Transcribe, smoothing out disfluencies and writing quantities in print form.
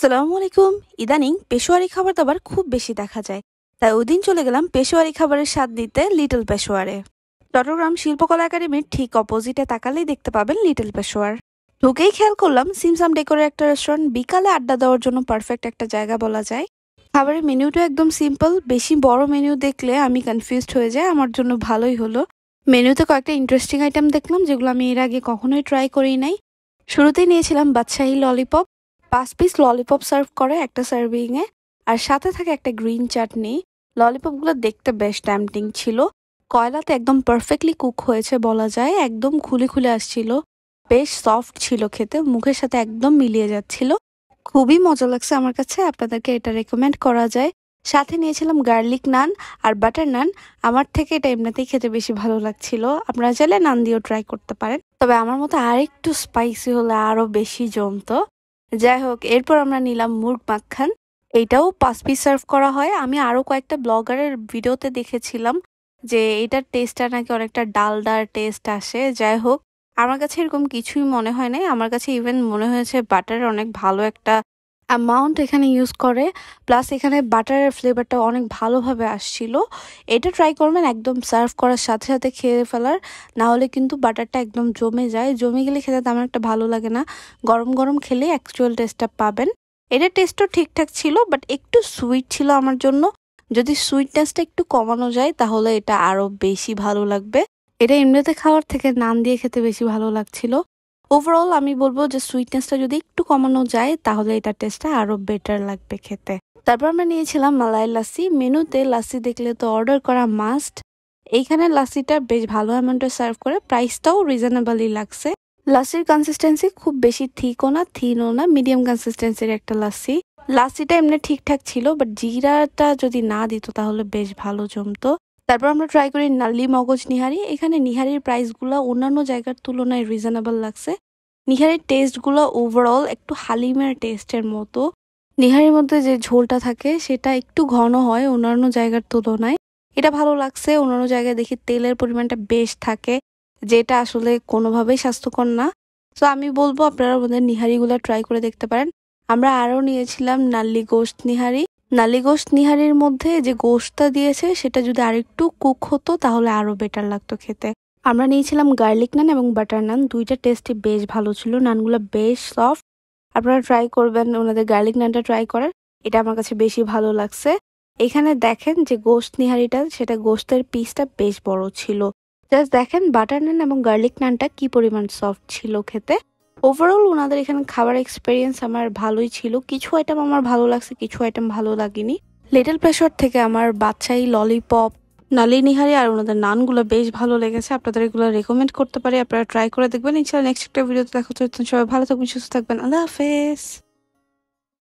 আসসালামু আলাইকুম। ইদানিং পেশোয়ারি খাবার দাবার খুব বেশি দেখা যায়, তাই ওইদিন চলে গেলাম পেশোয়ারি খাবারের স্বাদ নিতে লিটল পেশোয়ারে। চট্টগ্রাম শিল্পকলা একাডেমির ঠিক অপোজিটে তাকালেই দেখতে পাবেন লিটল পেশোয়ার। ঢুকেই খেয়াল করলাম সিমসাম ডেকোরের একটা রেস্টুরেন্ট, বিকালে আড্ডা দেওয়ার জন্য পারফেক্ট একটা জায়গা বলা যায়। খাবারের মেনুটা একদম সিম্পল, বেশি বড় মেনু দেখলে আমি কনফিউজড হয়ে যাই, আমার জন্য ভালোই হলো। মেনুতে কয়েকটা ইন্টারেস্টিং আইটেম দেখলাম যেগুলো আমি এর আগে কখনোই ট্রাই করি নাই। শুরুতেই নিয়েছিলাম বাদশাহী ললিপপ। 5 পিস ললিপপ সার্ভ করে একটা সার্ভিং এ, আর সাথে থাকে একটা গ্রিন চাটনি। ললিপপ গুলো দেখতে বেশ ট্যাম্পটিং ছিল। কয়লাতে একদম পারফেক্টলি কুক হয়েছে বলা যায়, একদম খুলে খুলে আসছিল। বেশ সফট ছিল খেতে, মুখের সাথে একদম মিলিয়ে যাচ্ছিল। খুবই মজা লাগছে আমার কাছে, আপনাদেরকে এটা রেকমেন্ড করা যায়। সাথে নিয়েছিলাম গার্লিক নান আর বাটার নান। আমার থেকে এটা এমনিতেই খেতে বেশি ভালো লাগছিল, আপনারা চাইলে নান দিয়েও ট্রাই করতে পারেন, তবে আমার মতো আরেকটু স্পাইসি হলে আরো বেশি জমতো। যাই হোক, এরপর আমরা নিলাম মুরগ মাখান। এইটাও 5 পিস সার্ভ করা হয়। আমি আরো কয়েকটা ব্লগারের ভিডিওতে দেখেছিলাম যে এটার টেস্টটা নাকি অনেকটা ডালডার টেস্ট আসে। যাই হোক, আমার কাছে এরকম কিছুই মনে হয় নাই। আমার কাছে ইভেন মনে হয়েছে বাটারের অনেক ভালো একটা অ্যামাউন্ট এখানে ইউজ করে, প্লাস এখানে বাটারের ফ্লেভারটা অনেক ভালোভাবে আসছিল। এটা ট্রাই করবেন একদম সার্ভ করার সাথে সাথে খেয়ে ফেলার, না হলে কিন্তু বাটারটা একদম জমে যায়। জমে গেলে খেতে তেমন একটা ভালো লাগে না, গরম গরম খেলে অ্যাকচুয়াল টেস্টটা পাবেন। এটার টেস্টও ঠিকঠাক ছিল, বাট একটু সুইট ছিল আমার জন্য। যদি সুইটনেসটা একটু কমানো যায় তাহলে এটা আরো বেশি ভালো লাগবে। এটা এমনিতে খাওয়ার থেকে নান দিয়ে খেতে বেশি ভালো লাগছিল। ওভারঅল আমি বলবো যে সুইটনেসটা যদি একটু কমানো যায় তাহলে এটার টেস্টটা আরো বেটার লাগবে খেতে। তারপর আমরা নিয়েছিলাম মালাই লাসি। মেনুতে লাসি দেখলে তো অর্ডার করা মাস্ট। এইখানে লাসিটা বেশ ভালো অ্যামাউন্টে সার্ভ করে, প্রাইসটাও রিজনেবলই লাগছে। লাসির কনসিস্টেন্সি খুব বেশি থিকও না থিনও না, মিডিয়াম কনসিস্টেন্সির একটা লাসি। লাসিটা এমনি ঠিকঠাক ছিল, বাট জিরাটা যদি না দিত তাহলে বেশ ভালো জমতো। তারপর আমরা ট্রাই করি নাল্লি মগজ নিহারি। এখানে নিহারির প্রাইসগুলো অন্যান্য জায়গার তুলনায় রিজনেবল লাগছে। নিহারির টেস্টগুলো ওভারঅল একটু হালিমের টেস্টের মতো। নিহারির মধ্যে যে ঝোলটা থাকে সেটা একটু ঘন হয় অন্যান্য জায়গার তুলনায়, এটা ভালো লাগছে। অন্যান্য জায়গায় দেখি তেলের পরিমাণটা বেশ থাকে, যেটা আসলে কোনোভাবেই স্বাস্থ্যকর না। তো আমি বলবো আপনারা আমাদের নিহারিগুলো ট্রাই করে দেখতে পারেন। আমরা আরও নিয়েছিলাম নাল্লি গোশত নিহারি। নাল্লি গোশত নিহারির মধ্যে যে গোশতটা দিয়েছে সেটা যদি আরেকটু কুক হতো তাহলে আরো বেটার লাগতো খেতে। আমরা নিয়েছিলাম গার্লিক নান এবং বাটার নান, দুইটা টেস্টই বেশ ভালো ছিল। নানগুলো বেশ সফট, আপনারা ট্রাই করবেন ওনাদের গার্লিক নানটা ট্রাই করার, এটা আমার কাছে বেশি ভালো লাগছে। এখানে দেখেন যে গোশত নিহারিটা, সেটা গোশতের পিসটা বেশ বড় ছিল। জাস্ট দেখেন বাটার নান এবং গার্লিক নানটা কি পরিমাণ সফট ছিল খেতে। ওভারঅল ওনাদের এখানে খাবার এক্সপিরিয়েন্স আমার ভালোই ছিল। কিছু আইটেম আমার ভালো লাগছে, কিছু আইটেম ভালো লাগেনি। লিটল পেশোয়ার থেকে আমার বাদশাহী ললিপপ, নালি নিহারি আর ওনাদের নানগুলো বেশ ভালো লেগেছে। আপনাদের এগুলো রেকমেন্ড করতে পারি, আপনারা ট্রাই করে দেখবেন। ইনশাআল্লাহ নেক্সট একটা ভিডিওতে দেখা হচ্ছে। সবাই ভালো থাকবেন, সুস্থ থাকবেন। আল্লাহ হাফেজ।